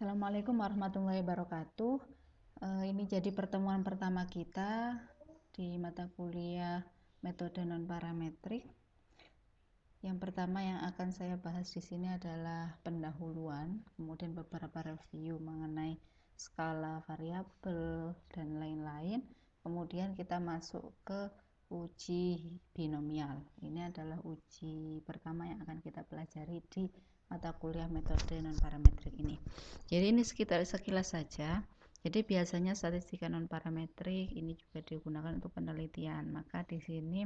Assalamualaikum warahmatullahi wabarakatuh. Ini jadi pertemuan pertama kita di mata kuliah metode non-parametrik. Yang pertama yang akan saya bahas di sini adalah pendahuluan, kemudian beberapa review mengenai skala variabel dan lain-lain. Kemudian kita masuk ke uji binomial. Ini adalah uji pertama yang akan kita pelajari di mata kuliah metode non-parametrik ini. Jadi ini sekitar sekilas saja. Jadi biasanya statistika non-parametrik ini juga digunakan untuk penelitian. Maka di sini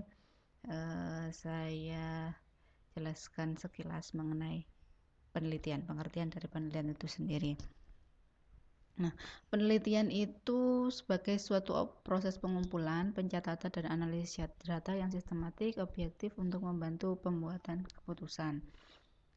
saya jelaskan sekilas mengenai penelitian, pengertian dari penelitian itu sendiri. Nah, penelitian itu sebagai suatu proses pengumpulan, pencatatan, dan analisis data yang sistematik, objektif untuk membantu pembuatan keputusan.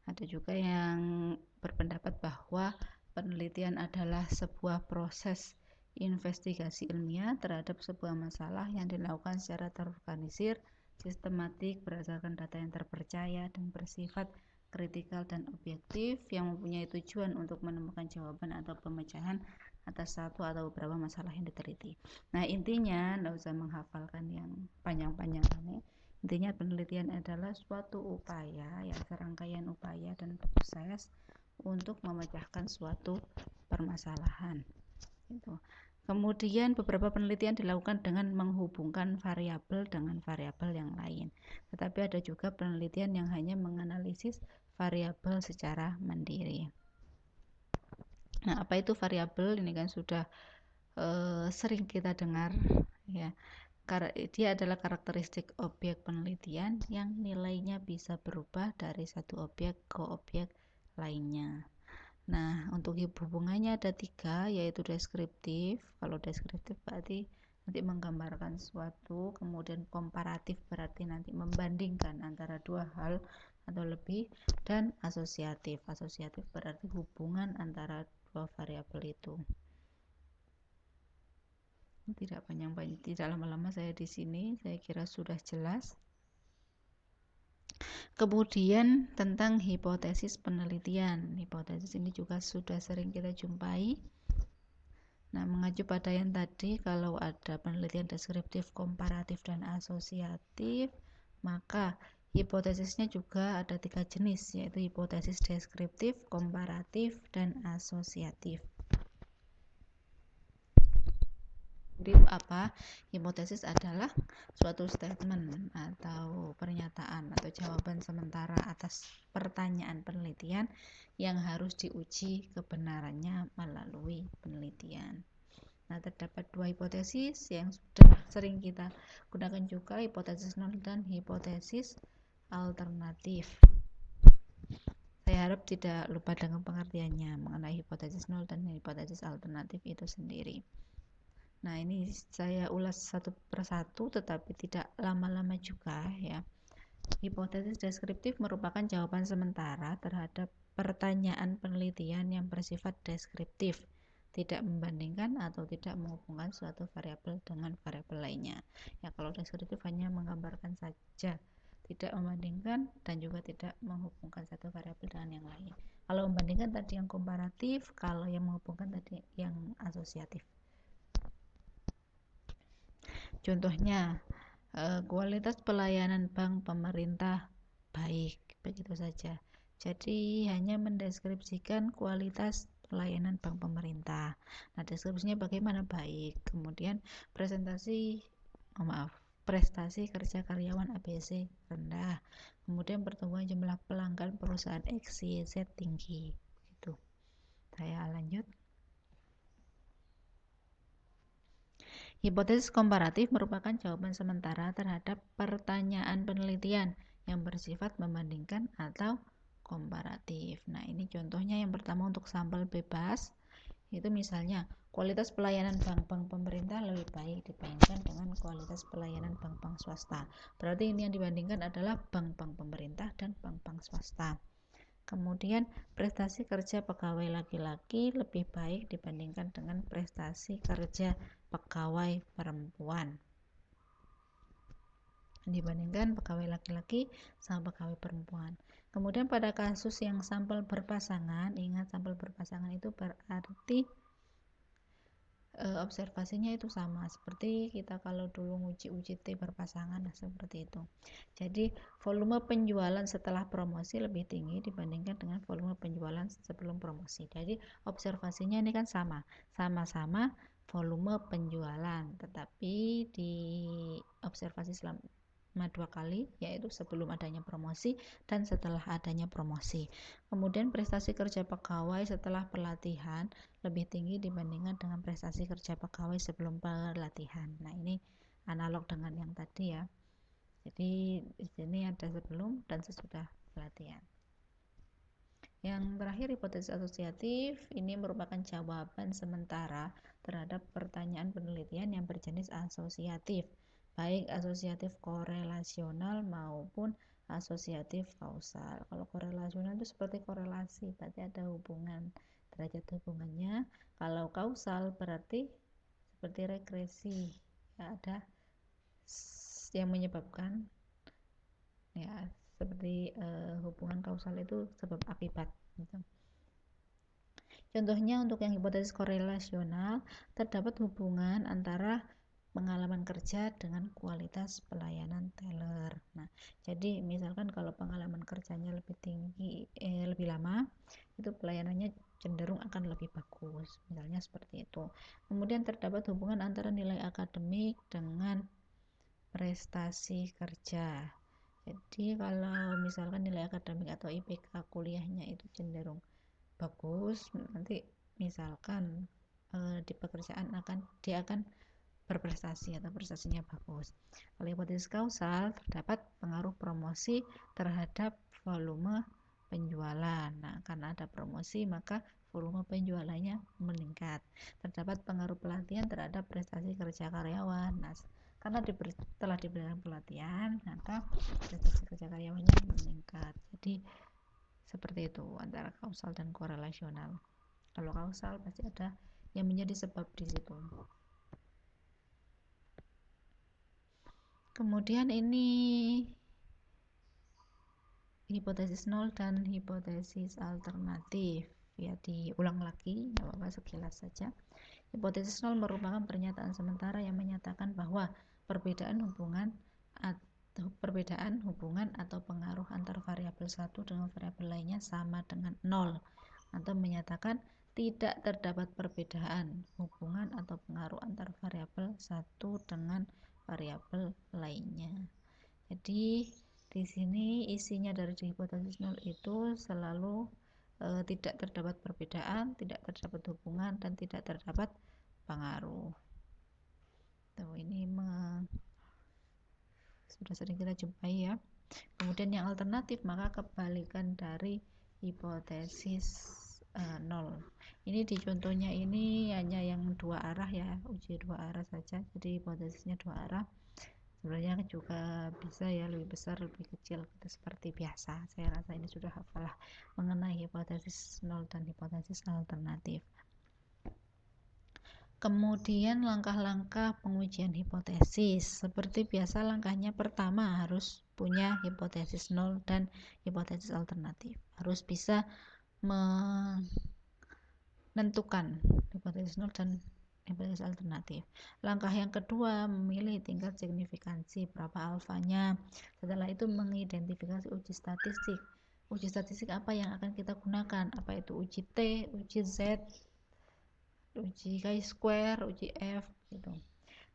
Ada juga yang berpendapat bahwa penelitian adalah sebuah proses investigasi ilmiah terhadap sebuah masalah yang dilakukan secara terorganisir, sistematik, berdasarkan data yang terpercaya dan bersifat kritikal dan objektif yang mempunyai tujuan untuk menemukan jawaban atau pemecahan atas satu atau beberapa masalah yang diteliti. Nah, intinya tidak usah menghafalkan yang panjang-panjang ini. Intinya penelitian adalah suatu upaya, ya serangkaian upaya dan proses untuk memecahkan suatu permasalahan. Gitu. Kemudian beberapa penelitian dilakukan dengan menghubungkan variabel dengan variabel yang lain. Tetapi ada juga penelitian yang hanya menganalisis variabel secara mandiri. Nah, apa itu variabel? Ini kan sudah sering kita dengar, ya. Dia adalah karakteristik objek penelitian yang nilainya bisa berubah dari satu objek ke objek lainnya. Nah, untuk hubungannya ada 3, yaitu deskriptif. Kalau deskriptif berarti nanti menggambarkan suatu, kemudian komparatif berarti nanti membandingkan antara dua hal atau lebih, dan asosiatif. Asosiatif berarti hubungan antara dua variabel itu. Tidak panjang-panjang, tidak lama-lama saya di sini, saya kira sudah jelas. Kemudian tentang hipotesis penelitian. Hipotesis ini juga sudah sering kita jumpai. Nah, mengacu pada yang tadi, kalau ada penelitian deskriptif, komparatif, dan asosiatif, maka hipotesisnya juga ada 3 jenis, yaitu hipotesis deskriptif, komparatif, dan asosiatif. Jadi apa? Hipotesis adalah suatu statement atau pernyataan atau jawaban sementara atas pertanyaan penelitian yang harus diuji kebenarannya melalui penelitian. Nah, terdapat 2 hipotesis yang sudah sering kita gunakan juga, hipotesis nol dan hipotesis alternatif. Saya harap tidak lupa dengan pengertiannya mengenai hipotesis nol dan hipotesis alternatif itu sendiri. Nah, ini saya ulas satu persatu tetapi tidak lama-lama juga, ya. Hipotesis deskriptif merupakan jawaban sementara terhadap pertanyaan penelitian yang bersifat deskriptif, tidak membandingkan atau tidak menghubungkan suatu variabel dengan variabel lainnya. Ya, kalau deskriptif hanya menggambarkan saja, tidak membandingkan dan juga tidak menghubungkan satu variabel dengan yang lain. Kalau membandingkan tadi yang komparatif, kalau yang menghubungkan tadi yang asosiatif. Contohnya, kualitas pelayanan bank pemerintah baik, begitu saja. Jadi hanya mendeskripsikan kualitas pelayanan bank pemerintah. Nah, deskripsinya bagaimana? Baik. Kemudian prestasi kerja karyawan ABC rendah. Kemudian pertumbuhan jumlah pelanggan perusahaan XYZ tinggi. Begitu. Saya lanjut. Hipotesis komparatif merupakan jawaban sementara terhadap pertanyaan penelitian yang bersifat membandingkan atau komparatif. Nah, ini contohnya yang pertama untuk sampel bebas, itu misalnya kualitas pelayanan bank-bank pemerintah lebih baik dibandingkan dengan kualitas pelayanan bank-bank swasta. Berarti ini yang dibandingkan adalah bank-bank pemerintah dan bank-bank swasta. Kemudian prestasi kerja pegawai laki-laki lebih baik dibandingkan dengan prestasi kerja pegawai perempuan. Dibandingkan pegawai laki-laki sama pegawai perempuan. Kemudian pada kasus yang sampel berpasangan, ingat sampel berpasangan itu berarti observasinya itu sama seperti kita kalau dulu nguji UJT berpasangan, nah seperti itu. Jadi volume penjualan setelah promosi lebih tinggi dibandingkan dengan volume penjualan sebelum promosi. Jadi observasinya ini kan sama-sama volume penjualan, tetapi di observasi selama 2 kali, yaitu sebelum adanya promosi dan setelah adanya promosi. Kemudian prestasi kerja pegawai setelah pelatihan lebih tinggi dibandingkan dengan prestasi kerja pegawai sebelum pelatihan. Nah, ini analog dengan yang tadi ya. Jadi di sini ada sebelum dan sesudah pelatihan. Yang terakhir, hipotesis asosiatif ini merupakan jawaban sementara terhadap pertanyaan penelitian yang berjenis asosiatif, baik asosiatif korelasional maupun asosiatif kausal. Kalau korelasional itu seperti korelasi, berarti ada hubungan, derajat hubungannya. Kalau kausal berarti seperti regresi, ya, ada yang menyebabkan, ya, seperti hubungan kausal itu sebab akibat gitu. Contohnya untuk yang hipotesis korelasional, terdapat hubungan antara pengalaman kerja dengan kualitas pelayanan teller. Nah, jadi misalkan kalau pengalaman kerjanya lebih tinggi, lebih lama, itu pelayanannya cenderung akan lebih bagus. Misalnya seperti itu. Kemudian terdapat hubungan antara nilai akademik dengan prestasi kerja. Jadi kalau misalkan nilai akademik atau IPK kuliahnya itu cenderung bagus, nanti misalkan di pekerjaan dia akan berprestasi atau prestasinya bagus. Kalau hipotesis kausal, terdapat pengaruh promosi terhadap volume penjualan. Nah, karena ada promosi maka volume penjualannya meningkat. Terdapat pengaruh pelatihan terhadap prestasi kerja karyawan. Nah, karena telah diberikan pelatihan, maka prestasi kerja karyawannya meningkat. Jadi seperti itu antara kausal dan korelasional. Kalau kausal pasti ada yang menjadi sebab di situ. Kemudian ini hipotesis nol dan hipotesis alternatif. Ya, diulang lagi, nggak apa-apa, sekilas saja. Hipotesis nol merupakan pernyataan sementara yang menyatakan bahwa perbedaan hubungan atau pengaruh antar variabel satu dengan variabel lainnya sama dengan nol, atau menyatakan tidak terdapat perbedaan hubungan atau pengaruh antar variabel satu dengan variabel lainnya. Jadi di sini isinya dari hipotesis nol itu selalu tidak terdapat perbedaan, tidak terdapat hubungan, dan tidak terdapat pengaruh. Tuh, ini sudah sering kita jumpai ya. Kemudian yang alternatif, maka kebalikan dari hipotesis nol. Ini di contohnya ini hanya yang dua arah ya, uji dua arah saja. Jadi hipotesisnya dua arah. Sebenarnya juga bisa ya, lebih besar lebih kecil, gitu, seperti biasa. Saya rasa ini sudah hafal mengenai hipotesis nol dan hipotesis alternatif. Kemudian langkah-langkah pengujian hipotesis. Seperti biasa, langkahnya pertama harus punya hipotesis nol dan hipotesis alternatif. Harus bisa menentukan hipotesis nol dan hipotesis alternatif. Langkah yang kedua, memilih tingkat signifikansi, berapa alfanya. Setelah itu mengidentifikasi uji statistik. Uji statistik apa yang akan kita gunakan? Apa itu uji T, uji Z, uji chi-square, uji F gitu.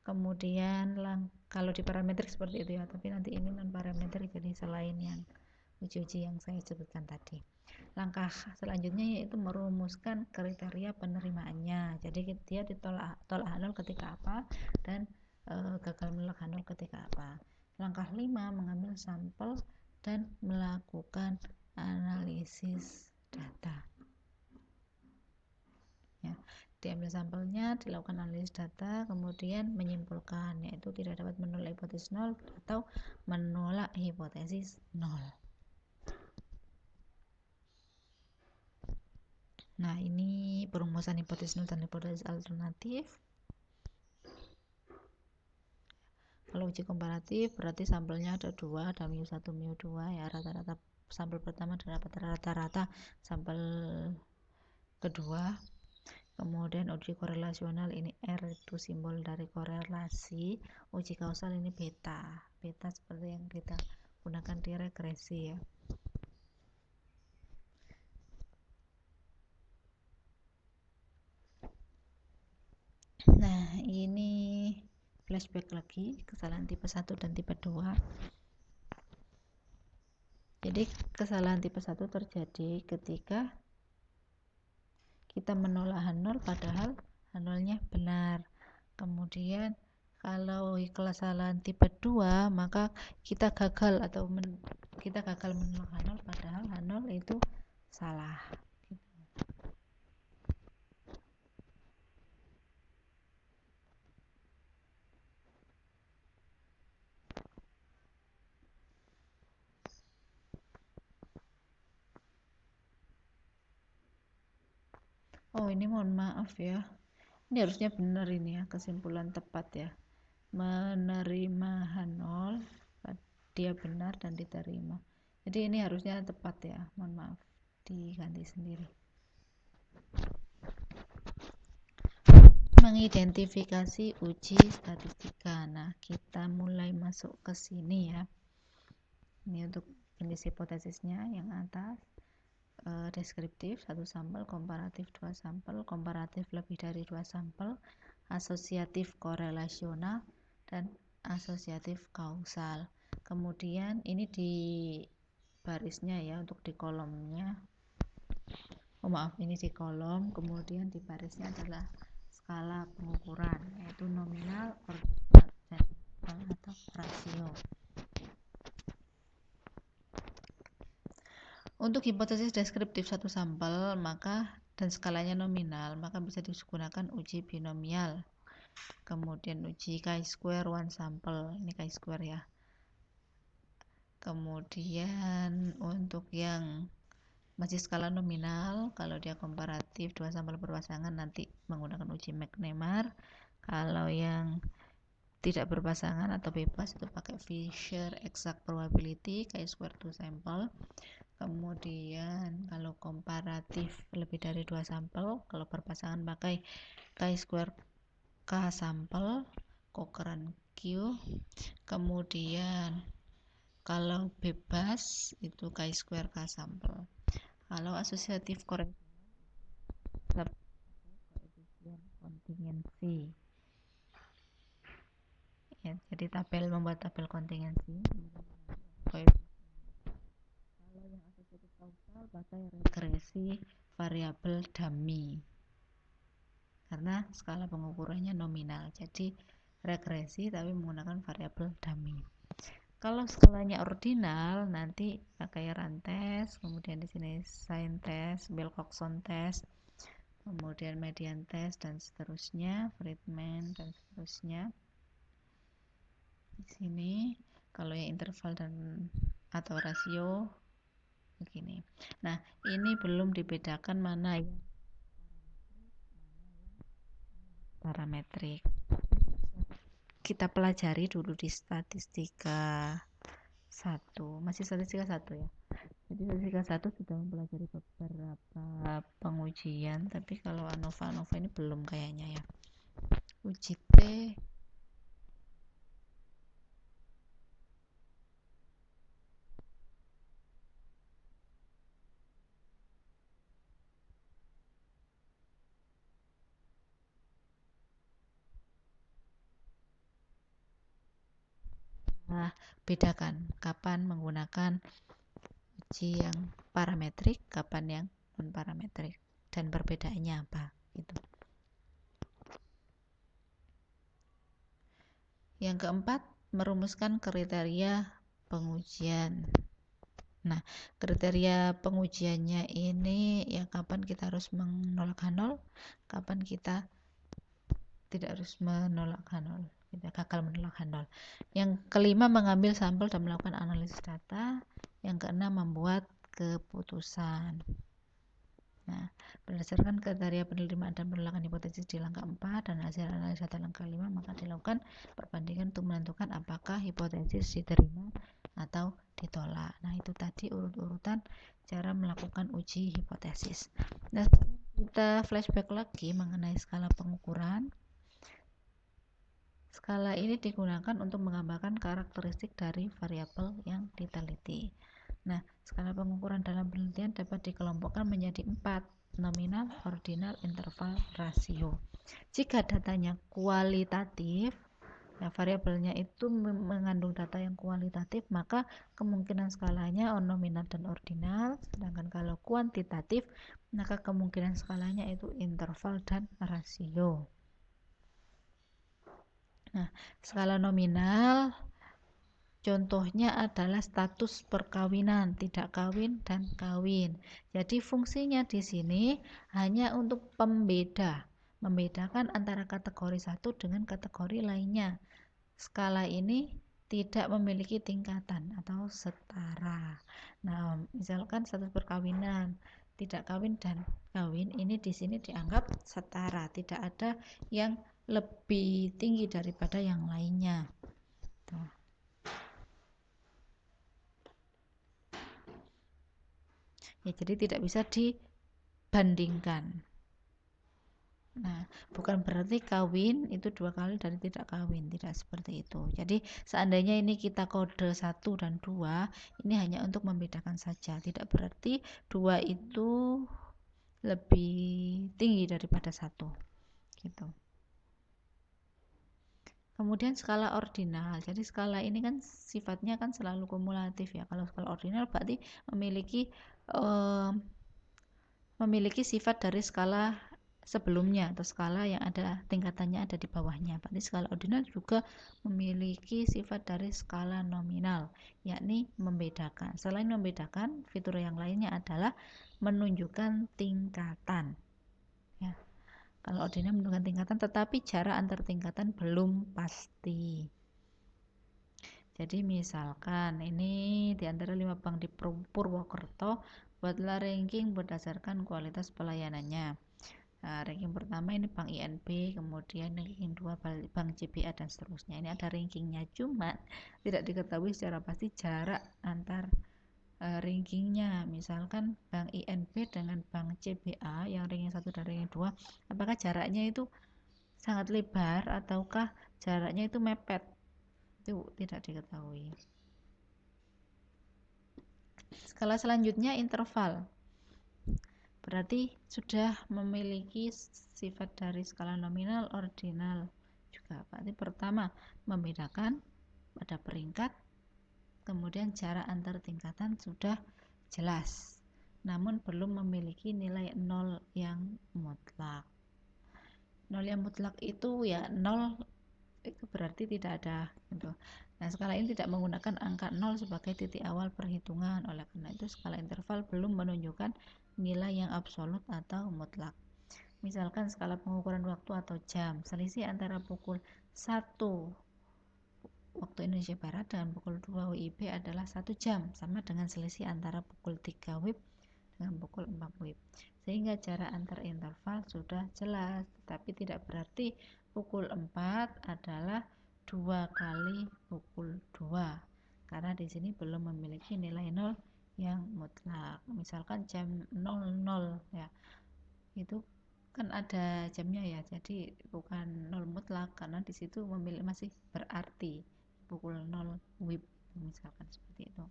Kemudian kalau di parametrik seperti itu ya, tapi nanti ini non parametrik, jadi selain yang uji-uji yang saya sebutkan tadi. Langkah selanjutnya yaitu merumuskan kriteria penerimaannya. Jadi dia ditolak H0 ketika apa dan gagal menolak H0 ketika apa. Langkah 5, mengambil sampel dan melakukan analisis data. Ya, diambil sampelnya, dilakukan analisis data, kemudian menyimpulkan, yaitu tidak dapat menolak hipotesis nol atau menolak hipotesis nol. Nah, ini perumusan hipotesis nol dan hipotesis alternatif. Kalau uji komparatif berarti sampelnya ada 2, ada mu1, mu2 ya, rata-rata sampel pertama dapat rata-rata sampel kedua. Kemudian uji korelasional ini R itu simbol dari korelasi, uji kausal ini beta seperti yang kita gunakan di regresi ya. Nah, ini flashback lagi kesalahan tipe 1 dan tipe 2. Jadi kesalahan tipe 1 terjadi ketika kita menolak H0 padahal H0-nya benar. Kemudian kalau kesalahan tipe 2 maka kita gagal menolak H0 padahal H0 itu salah. Oh, ini mohon maaf ya. Ini harusnya benar ini ya, kesimpulan tepat ya. Menerima H0, dia benar dan diterima. Jadi ini harusnya tepat ya. Mohon maaf, diganti sendiri. Mengidentifikasi uji statistika. Nah, kita mulai masuk ke sini ya. Ini untuk jenis hipotesisnya yang atas. Deskriptif 1 sampel, komparatif 2 sampel, komparatif lebih dari 2 sampel, asosiatif korelasional, dan asosiatif kausal. Kemudian ini di barisnya ya, untuk di kolomnya, ini di kolom, kemudian di barisnya adalah skala pengukuran, yaitu nominal, ordinal, dan atau rasio. Untuk hipotesis deskriptif 1 sampel dan skalanya nominal, maka bisa digunakan uji binomial. Kemudian uji chi-square 1 sampel, ini chi-square ya. Kemudian untuk yang masih skala nominal, kalau dia komparatif 2 sampel berpasangan nanti menggunakan uji McNemar. Kalau yang tidak berpasangan atau bebas itu pakai Fisher exact probability chi-square 2 sampel. Kemudian kalau komparatif lebih dari 2 sampel, kalau berpasangan pakai chi-square K sampel, Cochran Q. Kemudian kalau bebas itu chi-square K sampel. Kalau asosiatif koefisien kontingensi. Ya, jadi membuat tabel kontingensi. Kalau yang asosiatif kausal pakai regresi variabel dummy. Karena skala pengukurannya nominal. Jadi regresi tapi menggunakan variabel dummy. Kalau skalanya ordinal nanti pakai run test, kemudian di sini sign test, Bell-Coxon test, kemudian median test dan seterusnya, Friedman dan seterusnya. Di sini kalau yang interval dan atau rasio begini. Nah, ini belum dibedakan mana yang parametrik. Kita pelajari dulu di statistika 1. Masih statistika 1 ya. Jadi statistika 1 sudah mempelajari beberapa pengujian, tapi kalau ANOVA ini belum kayaknya ya. Uji T bedakan kapan menggunakan uji yang parametrik, kapan yang non parametrik, dan perbedaannya apa gitu. Yang keempat, merumuskan kriteria pengujian. Nah, kriteria pengujiannya ini yang kapan kita harus menolak H0, kapan kita tidak harus menolak H0, kita gagal menolak H0. Yang kelima, mengambil sampel dan melakukan analisis data. Yang keenam, membuat keputusan. Nah, berdasarkan kriteria penerimaan dan penolakan hipotesis di langkah 4 dan hasil analisa data langkah 5, maka dilakukan perbandingan untuk menentukan apakah hipotesis diterima atau ditolak. Nah, itu tadi urut-urutan cara melakukan uji hipotesis. Nah, kita flashback lagi mengenai skala pengukuran. Skala ini digunakan untuk menggambarkan karakteristik dari variabel yang diteliti. Nah, skala pengukuran dalam penelitian dapat dikelompokkan menjadi 4, nominal, ordinal, interval, rasio. Jika datanya kualitatif, ya variabelnya itu mengandung data yang kualitatif, maka kemungkinan skalanya nominal dan ordinal. Sedangkan kalau kuantitatif, maka kemungkinan skalanya itu interval dan rasio. Nah, skala nominal contohnya adalah status perkawinan, tidak kawin dan kawin. Jadi fungsinya di sini hanya untuk membedakan antara kategori satu dengan kategori lainnya. Skala ini tidak memiliki tingkatan atau setara. Nah, misalkan status perkawinan, tidak kawin dan kawin, ini di sini dianggap setara, tidak ada yang lebih tinggi daripada yang lainnya. Tuh. Ya, jadi tidak bisa dibandingkan. Nah, bukan berarti kawin itu 2 kali dari tidak kawin, tidak seperti itu. Jadi seandainya ini kita kode 1 dan 2, ini hanya untuk membedakan saja, tidak berarti 2 itu lebih tinggi daripada 1 gitu. Kemudian skala ordinal. Jadi skala ini kan sifatnya kan selalu kumulatif ya. Kalau skala ordinal berarti memiliki sifat dari skala sebelumnya atau skala yang ada tingkatannya ada di bawahnya. Berarti skala ordinal juga memiliki sifat dari skala nominal, yakni membedakan. Selain membedakan, fitur yang lainnya adalah menunjukkan tingkatan. Ya. Kalau ordinal menunjukkan tingkatan, tetapi jarak antar tingkatan belum pasti. Jadi misalkan ini di antara 5 bank di Purwokerto, buatlah ranking berdasarkan kualitas pelayanannya. Nah, ranking pertama ini Bank INB, kemudian ranking 2 Bank CBA dan seterusnya. Ini ada rankingnya, cuma tidak diketahui secara pasti jarak antar rankingnya. Misalkan Bank INB dengan Bank CBA yang ranking 1 dan ranking 2, apakah jaraknya itu sangat lebar ataukah jaraknya itu mepet? Itu tidak diketahui. Skala selanjutnya interval. Berarti sudah memiliki sifat dari skala nominal, ordinal juga. Berarti pertama membedakan pada peringkat, kemudian jarak antar tingkatan sudah jelas, namun belum memiliki nilai 0 yang mutlak. 0 yang mutlak itu ya 0 itu berarti tidak ada gitu. Nah, skala ini tidak menggunakan angka 0 sebagai titik awal perhitungan. Oleh karena itu skala interval belum menunjukkan nilai yang absolut atau mutlak. Misalkan skala pengukuran waktu atau jam, selisih antara pukul 1 waktu Indonesia Barat dengan pukul 2 WIB adalah 1 jam, sama dengan selisih antara pukul 3 WIB dengan pukul 4 WIB. Sehingga jarak antar interval sudah jelas, tapi tidak berarti pukul 4 adalah 2 kali pukul 2, karena di sini belum memiliki nilai 0 yang mutlak. Misalkan jam 00 ya, itu kan ada jamnya ya, jadi bukan 0 mutlak karena di situ masih berarti pukul 0 WIB, misalkan seperti itu.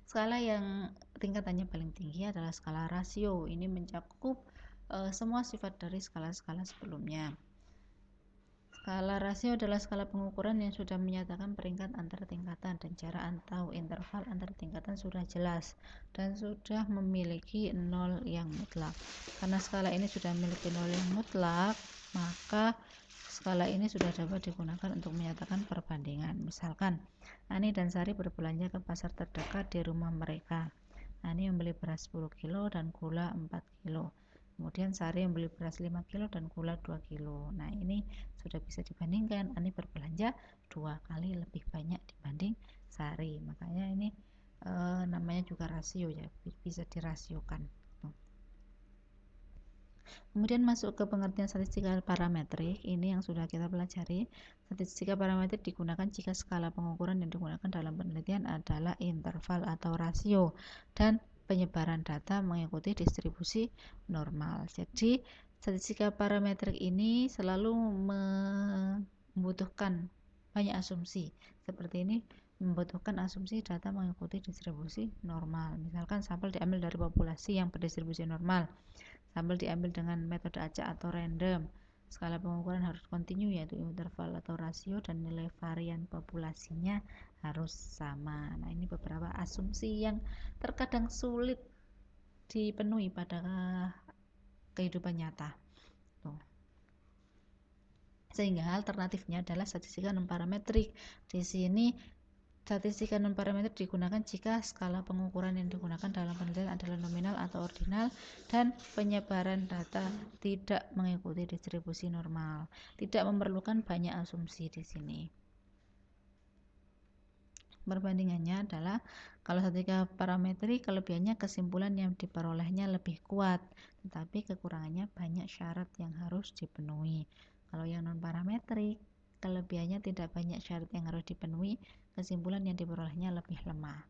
Skala yang tingkatannya paling tinggi adalah skala rasio. Ini mencakup semua sifat dari skala-skala sebelumnya. Skala rasio adalah skala pengukuran yang sudah menyatakan peringkat antar tingkatan dan jarak atau interval antar tingkatan sudah jelas dan sudah memiliki 0 yang mutlak. Karena skala ini sudah memiliki 0 yang mutlak, maka skala ini sudah dapat digunakan untuk menyatakan perbandingan. Misalkan Ani dan Sari berbelanja ke pasar terdekat di rumah mereka. Ani membeli beras 10 kilo dan gula 4 kilo. Kemudian Sari membeli beras 5 kilo dan gula 2 kilo. Nah, ini sudah bisa dibandingkan. Ani berbelanja 2 kali lebih banyak dibanding Sari. Makanya ini namanya juga rasio ya, bisa dirasiokan. Kemudian masuk ke pengertian statistika parametrik, ini yang sudah kita pelajari. Statistika parametrik digunakan jika skala pengukuran yang digunakan dalam penelitian adalah interval atau rasio dan penyebaran data mengikuti distribusi normal. Jadi statistika parametrik ini selalu membutuhkan banyak asumsi. Seperti ini, membutuhkan asumsi data mengikuti distribusi normal. Misalkan sampel diambil dari populasi yang berdistribusi normal. Sampel diambil dengan metode acak atau random. Skala pengukuran harus kontinu, yaitu interval atau rasio, dan nilai varian populasinya harus sama. Nah, ini beberapa asumsi yang terkadang sulit dipenuhi pada kehidupan nyata. Sehingga alternatifnya adalah statistika non parametrik. Di sini statistika non parametrik digunakan jika skala pengukuran yang digunakan dalam penelitian adalah nominal atau ordinal dan penyebaran data tidak mengikuti distribusi normal. Tidak memerlukan banyak asumsi di sini. Perbandingannya adalah kalau statistika parametrik, kelebihannya kesimpulan yang diperolehnya lebih kuat, tetapi kekurangannya banyak syarat yang harus dipenuhi. Kalau yang non parametrik, kelebihannya tidak banyak syarat yang harus dipenuhi, kesimpulan yang diperolehnya lebih lemah.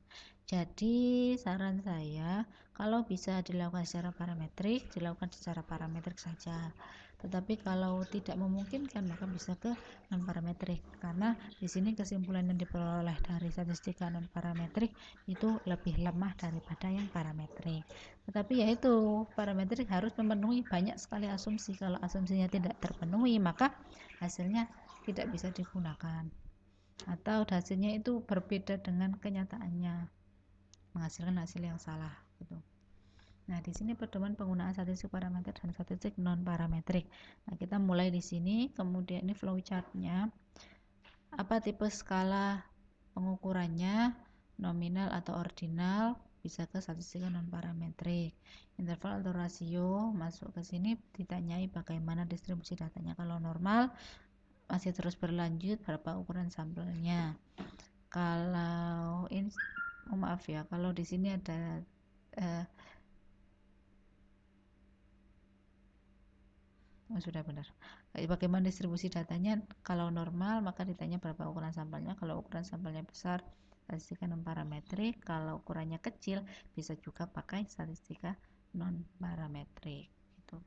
Jadi saran saya, kalau bisa dilakukan secara parametrik, dilakukan secara parametrik saja. Tetapi kalau tidak memungkinkan, maka bisa ke non parametrik, karena di sini kesimpulan yang diperoleh dari statistika non parametrik itu lebih lemah daripada yang parametrik. Tetapi yaitu parametrik harus memenuhi banyak sekali asumsi. Kalau asumsinya tidak terpenuhi, maka hasilnya tidak bisa digunakan, atau hasilnya itu berbeda dengan kenyataannya, menghasilkan hasil yang salah gitu. Nah, di sini pedoman penggunaan statistik parametrik dan statistik non parametrik. Nah, kita mulai di sini, kemudian ini flowchartnya. Apa tipe skala pengukurannya, nominal atau ordinal, bisa ke statistika non parametrik. Interval atau rasio, masuk ke sini ditanyai bagaimana distribusi datanya. Kalau normal masih terus berlanjut, berapa ukuran sampelnya. Kalau ini, maaf ya, kalau di sini ada sudah benar. Bagaimana distribusi datanya? Kalau normal maka ditanya berapa ukuran sampelnya. Kalau ukuran sampelnya besar, statistika non parametrik. Kalau ukurannya kecil, bisa juga pakai statistika non parametrik gitu.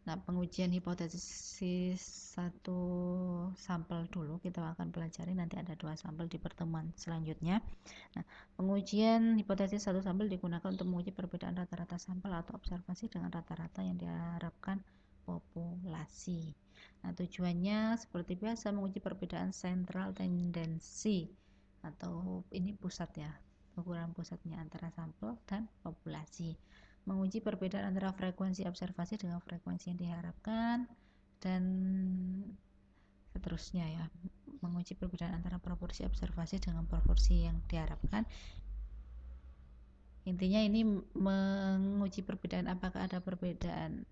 Nah, pengujian hipotesis satu sampel dulu kita akan pelajari, nanti ada 2 sampel di pertemuan selanjutnya. Nah, pengujian hipotesis satu sampel digunakan untuk menguji perbedaan rata-rata sampel atau observasi dengan rata-rata yang diharapkan populasi. Nah, tujuannya seperti biasa menguji perbedaan sentral tendensi, atau ini pusat ya, ukuran pusatnya antara sampel dan populasi. Menguji perbedaan antara frekuensi observasi dengan frekuensi yang diharapkan, dan seterusnya ya. Menguji perbedaan antara proporsi observasi dengan proporsi yang diharapkan. Intinya ini menguji perbedaan apakah ada perbedaan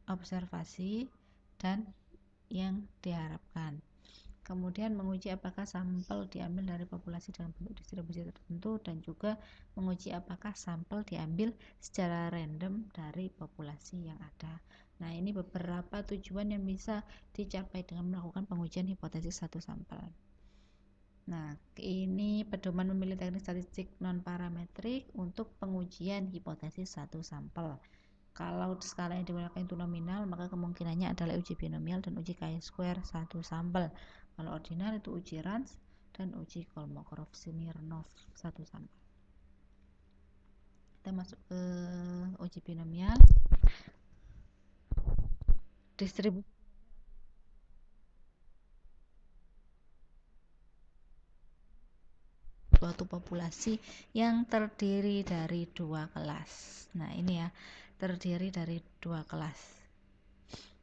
observasi dan yang diharapkan. Kemudian menguji apakah sampel diambil dari populasi dengan bentuk distribusi tertentu, dan juga menguji apakah sampel diambil secara random dari populasi yang ada. Nah, ini beberapa tujuan yang bisa dicapai dengan melakukan pengujian hipotesis satu sampel. Nah, ini pedoman memilih teknik statistik non parametrik untuk pengujian hipotesis satu sampel. Kalau skala yang digunakan itu nominal, maka kemungkinannya adalah uji binomial dan uji chi-square satu sampel. Kalau ordinal itu uji Ransche dan uji Kolmogorov-Smirnov satu sampel. Kita masuk ke uji binomial. Distribusi suatu populasi yang terdiri dari 2 kelas. Nah, ini ya, terdiri dari 2 kelas.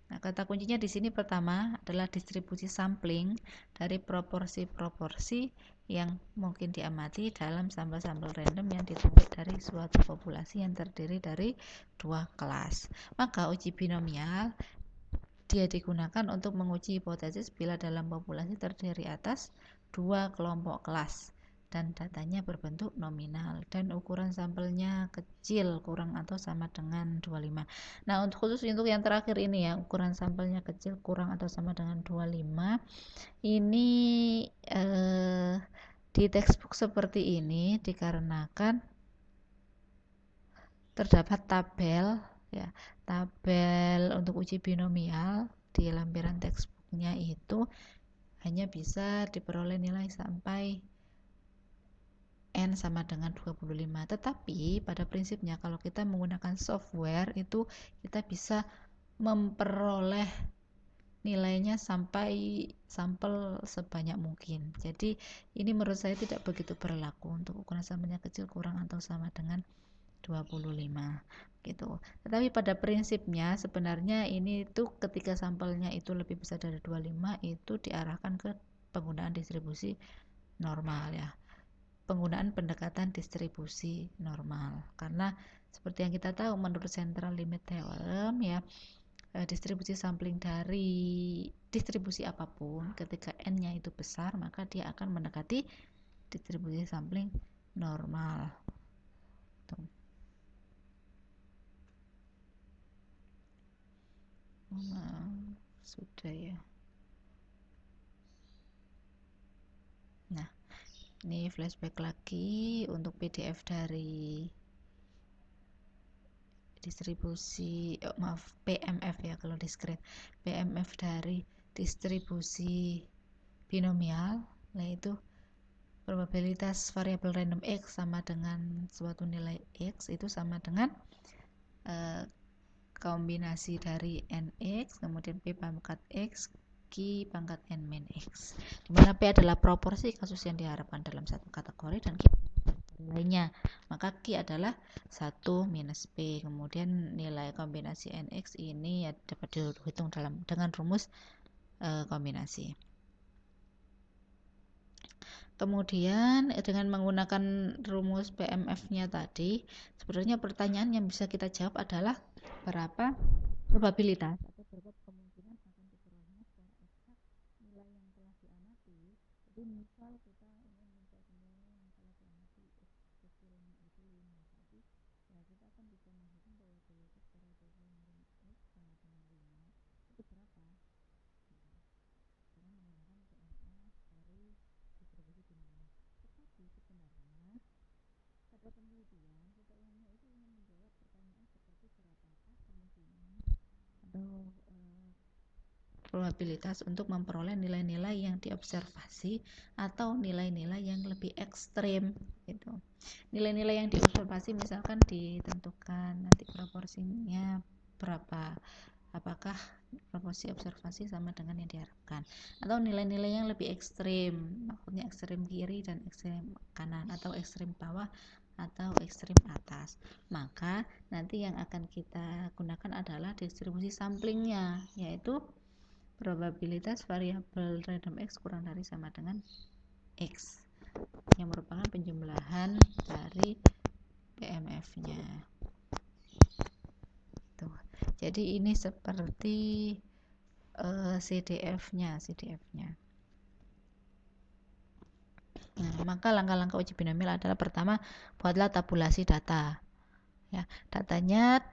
Nah, kata kuncinya di sini pertama adalah distribusi sampling dari proporsi-proporsi yang mungkin diamati dalam sampel-sampel random yang ditarik dari suatu populasi yang terdiri dari 2 kelas. Maka uji binomial dia digunakan untuk menguji hipotesis bila dalam populasi terdiri atas 2 kelompok kelas. dan datanya berbentuk nominal dan ukuran sampelnya kecil kurang atau sama dengan 25. Nah, khusus untuk yang terakhir ini ya, ukuran sampelnya kecil kurang atau sama dengan 25 ini di textbook seperti ini dikarenakan terdapat tabel ya, tabel untuk uji binomial di lampiran textbooknya itu hanya bisa diperoleh nilai sampai N sama dengan 25. Tetapi pada prinsipnya kalau kita menggunakan software itu kita bisa memperoleh nilainya sampai sampel sebanyak mungkin. Jadi ini menurut saya tidak begitu berlaku untuk ukuran sampelnya kecil kurang atau sama dengan 25 gitu. Tetapi pada prinsipnya sebenarnya ini tuh ketika sampelnya itu lebih besar dari 25 itu diarahkan ke penggunaan distribusi normal ya. Penggunaan pendekatan distribusi normal, karena seperti yang kita tahu menurut central limit theorem ya, distribusi sampling dari distribusi apapun ketika n-nya itu besar maka dia akan mendekati distribusi sampling normal. Tuh. Sudah ya. Nah, ini flashback lagi untuk PDF dari distribusi PMF ya kalau di screen. PMF dari distribusi binomial, yaitu probabilitas variabel random X sama dengan suatu nilai X itu sama dengan kombinasi dari NX kemudian P pangkat X Q pangkat N min X, dimana P adalah proporsi kasus yang diharapkan dalam satu kategori dan Q lainnya, maka Q adalah 1 minus P. Kemudian nilai kombinasi NX ini ya dapat dihitung dengan rumus kombinasi. Kemudian dengan menggunakan rumus PMF-nya tadi, sebenarnya pertanyaan yang bisa kita jawab adalah berapa probabilitas atau berapa kemungkinan akan diperolehnya secara eksak nilai yang telah diamati. Jadi misal kita ingin mencari nilai yang telah diamati X kecilnya itu 5 tadi, ya kita akan bisa menghitung probabilitas variabel random X sama dengan 5 itu berapa? Dengan menggunakan PMF dari distribusi binomial. Tetapi sebenarnya pada penelitian kita umumnya itu ingin menjawab pertanyaan seperti berapakah kemungkinan atau probabilitas untuk memperoleh nilai-nilai yang diobservasi atau nilai-nilai yang lebih ekstrim gitu. Nilai-nilai yang diobservasi misalkan ditentukan nanti proporsinya berapa, apakah proporsi observasi sama dengan yang diharapkan, atau nilai-nilai yang lebih ekstrim, maksudnya ekstrim kiri dan ekstrim kanan atau ekstrim bawah atau ekstrim atas, maka nanti yang akan kita gunakan adalah distribusi samplingnya, yaitu probabilitas variabel random X kurang dari sama dengan X yang merupakan penjumlahan dari PMF-nya. Tuh. Jadi ini seperti CDF-nya. Nah, maka langkah-langkah uji binomial adalah pertama, buatlah tabulasi data. Ya, datanya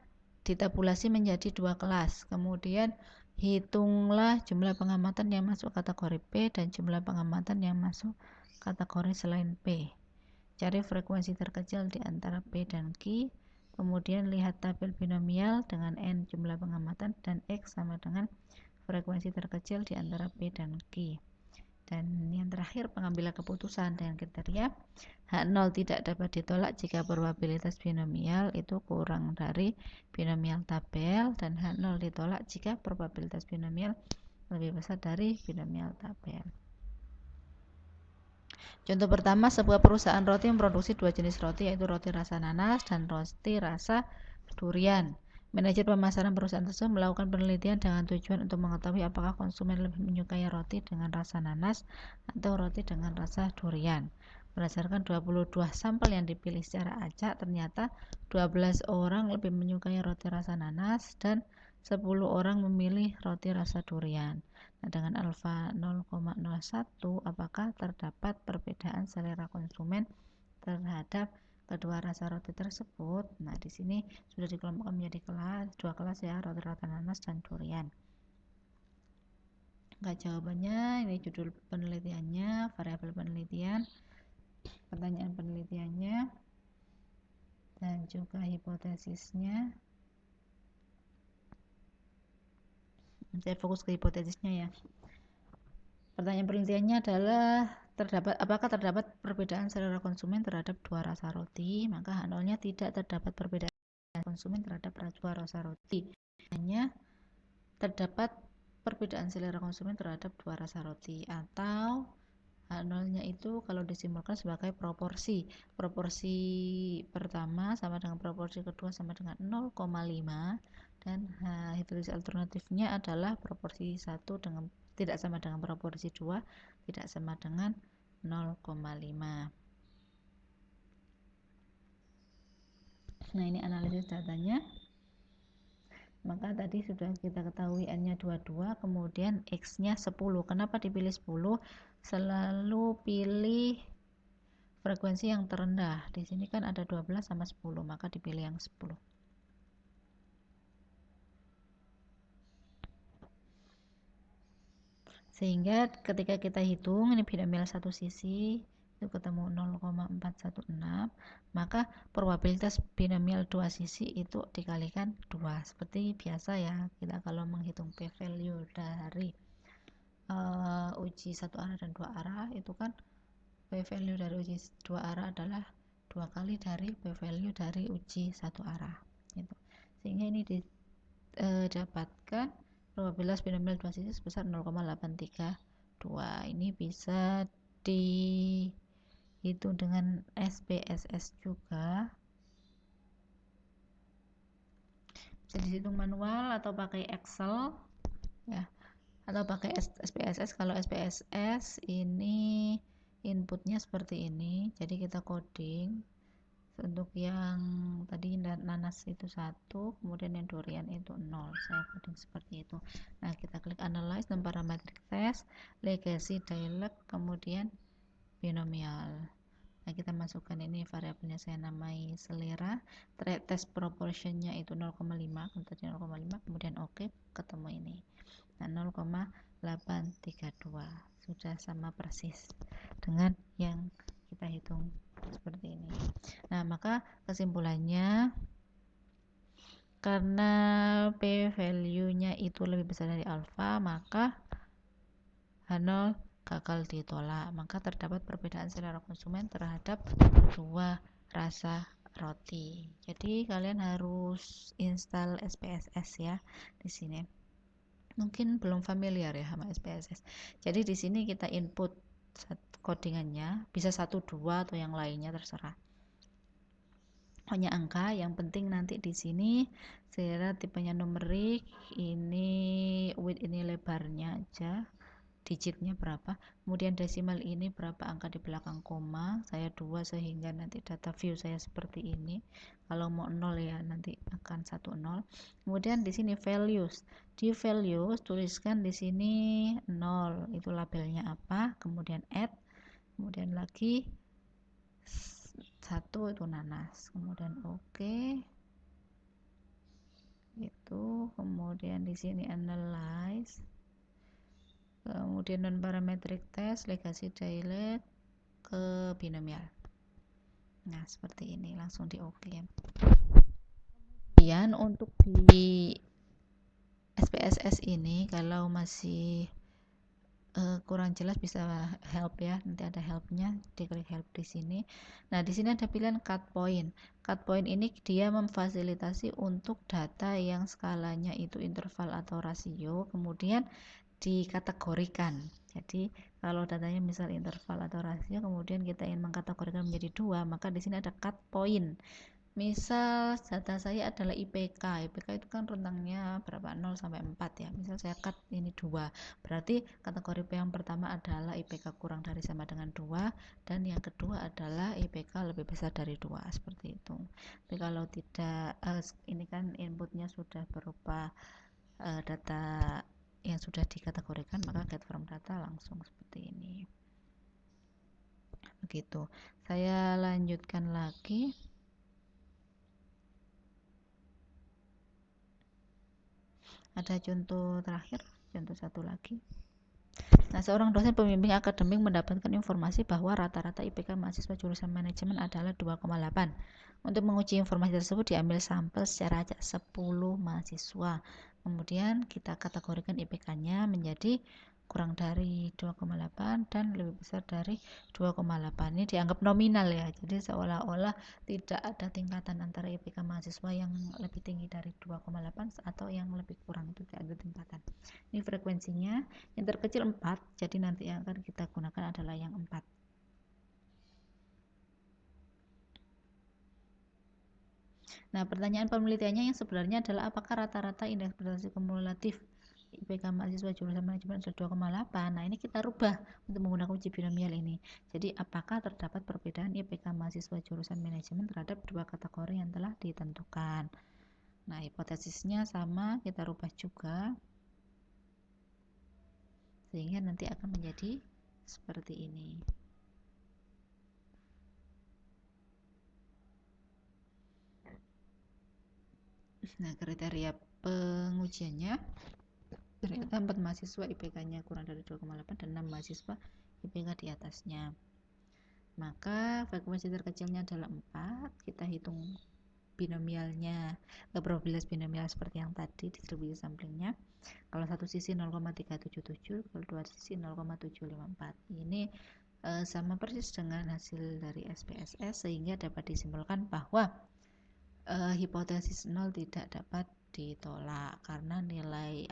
ditabulasi menjadi 2 kelas. Kemudian hitunglah jumlah pengamatan yang masuk kategori P dan jumlah pengamatan yang masuk kategori selain P. Cari frekuensi terkecil di antara P dan Q. Kemudian lihat tabel binomial dengan N jumlah pengamatan dan X sama dengan frekuensi terkecil di antara P dan Q. Dan yang terakhir, pengambilan keputusan dengan kriteria H0 tidak dapat ditolak jika probabilitas binomial itu kurang dari binomial tabel, dan H0 ditolak jika probabilitas binomial lebih besar dari binomial tabel. Contoh pertama, sebuah perusahaan roti memproduksi 2 jenis roti, yaitu roti rasa nanas dan roti rasa durian. Manajer pemasaran perusahaan tersebut melakukan penelitian dengan tujuan untuk mengetahui apakah konsumen lebih menyukai roti dengan rasa nanas atau roti dengan rasa durian. Berdasarkan 22 sampel yang dipilih secara acak, ternyata 12 orang lebih menyukai roti rasa nanas dan 10 orang memilih roti rasa durian. Nah, dengan alfa 0,01 apakah terdapat perbedaan selera konsumen terhadap kedua rasa roti tersebut? Nah, di sini sudah dikelompokkan menjadi dua kelas ya, roti-roti nanas dan durian. Enggak, jawabannya ini judul penelitiannya, variabel penelitian, pertanyaan penelitiannya, dan juga hipotesisnya. Saya fokus ke hipotesisnya ya. Pertanyaan penelitiannya adalah apakah terdapat perbedaan selera konsumen terhadap dua rasa roti? Maka H0-nya tidak terdapat perbedaan konsumen terhadap dua rasa roti. Hanya terdapat perbedaan selera konsumen terhadap dua rasa roti, atau H0-nya itu kalau disimbolkan sebagai proporsi. Proporsi pertama sama dengan proporsi kedua sama dengan 0,5, dan hipotesis alternatifnya adalah proporsi 1 dengan tidak sama dengan proporsi 2, tidak sama dengan 0,5. Nah, ini analisis datanya. Maka tadi sudah kita ketahui N-nya 22, kemudian X-nya 10. Kenapa dipilih 10? Selalu pilih frekuensi yang terendah. Di sini kan ada 12 sama 10, maka dipilih yang 10. Sehingga ketika kita hitung ini binomial satu sisi itu ketemu 0,416, maka probabilitas binomial dua sisi itu dikalikan 2. Seperti biasa ya, kita kalau menghitung p-value dari uji satu arah dan dua arah, itu kan p-value dari uji dua arah adalah 2 kali dari p-value dari uji satu arah gitu. Sehingga ini didapatkan probabilitas binomial dua sisi sebesar 0,832. Ini bisa dihitung dengan SPSS juga, bisa dihitung manual atau pakai Excel ya, atau pakai SPSS. Kalau SPSS ini inputnya seperti ini, jadi kita coding. Untuk yang tadi nanas itu 1, kemudian yang durian itu 0, saya coding seperti itu. Nah, kita klik analyze dan parametric test, legacy dialog, kemudian binomial. Nah, kita masukkan ini variabelnya, saya namai selera, test proportionnya itu 0,5, tadi 0,5, kemudian oke, ketemu ini. Nah, 0,832 sudah sama persis dengan yang kita hitung seperti ini. Nah, maka kesimpulannya, karena p-value-nya itu lebih besar dari alfa, maka H0 gagal ditolak. Maka terdapat perbedaan selera konsumen terhadap dua rasa roti. Jadi kalian harus install SPSS ya di sini. Mungkin belum familiar ya sama SPSS. Jadi di sini kita input codingannya, bisa 1, 2 atau yang lainnya terserah. Hanya angka, yang penting nanti di sini selera tipenya numerik, ini width ini lebarnya aja, digitnya berapa, kemudian desimal ini berapa angka di belakang koma, saya 2 sehingga nanti data view saya seperti ini. Kalau mau 0 ya nanti akan 10. Kemudian di sini values, di values tuliskan di sini 0 itu labelnya apa, kemudian add, kemudian lagi 1 itu nanas, kemudian oke. Itu kemudian di sini analyze, kemudian non parametric test, legacy dialog, ke binomial. Nah, seperti ini, langsung di oke. Kemudian untuk di SPSS ini kalau masih kurang jelas bisa help ya, nanti ada helpnya, diklik help di sini. Nah, di sini ada pilihan cut point. Cut point ini dia memfasilitasi untuk data yang skalanya itu interval atau rasio, kemudian dikategorikan. Jadi kalau datanya misal interval atau rasio, kemudian kita ingin mengkategorikan menjadi 2, maka di sini ada cut point. Misal data saya adalah IPK itu kan rentangnya berapa, 0 sampai 4 ya. Misal saya cut ini 2, berarti kategori yang pertama adalah IPK kurang dari sama dengan 2, dan yang kedua adalah IPK lebih besar dari 2, seperti itu. Tapi kalau tidak, ini kan inputnya sudah berupa data yang sudah dikategorikan, maka get from data langsung seperti ini. Begitu. Saya lanjutkan lagi. Ada contoh terakhir, contoh satu lagi. Nah, seorang dosen pembimbing akademik mendapatkan informasi bahwa rata-rata IPK mahasiswa jurusan manajemen adalah 2,8. Untuk menguji informasi tersebut diambil sampel secara acak 10 mahasiswa. Kemudian kita kategorikan IPK-nya menjadi kurang dari 2,8 dan lebih besar dari 2,8. Ini dianggap nominal ya. Jadi seolah-olah tidak ada tingkatan antara IPK mahasiswa yang lebih tinggi dari 2,8 atau yang lebih kurang, itu tidak ada tingkatan. Ini frekuensinya. Yang terkecil 4, jadi nanti yang akan kita gunakan adalah yang 4. Nah, pertanyaan penelitiannya yang sebenarnya adalah apakah rata-rata indeks prestasi kumulatif IPK mahasiswa jurusan manajemen sudah 2,8. Nah, ini kita rubah untuk menggunakan uji binomial ini. Jadi, apakah terdapat perbedaan IPK mahasiswa jurusan manajemen terhadap dua kategori yang telah ditentukan. Nah, hipotesisnya sama, kita rubah juga. Sehingga nanti akan menjadi seperti ini. Nah, kriteria pengujiannya ternyata 4 mahasiswa IPK-nya kurang dari 2,8 dan 6 mahasiswa IPK di atasnya. Maka frekuensi terkecilnya adalah 4. Kita hitung binomialnya, probabilitas binomial seperti yang tadi, distribusi samplingnya. Kalau satu sisi 0,377, kalau dua sisi 0,754. Ini sama persis dengan hasil dari SPSS, sehingga dapat disimpulkan bahwa hipotesis 0 tidak dapat ditolak karena nilai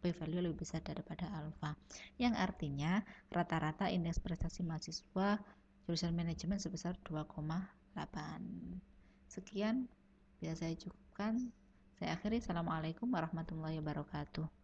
p-value lebih besar daripada alfa, yang artinya rata-rata indeks prestasi mahasiswa jurusan manajemen sebesar 2,8. Sekian bisa saya cukupkan. Saya akhiri. Assalamualaikum warahmatullahi wabarakatuh.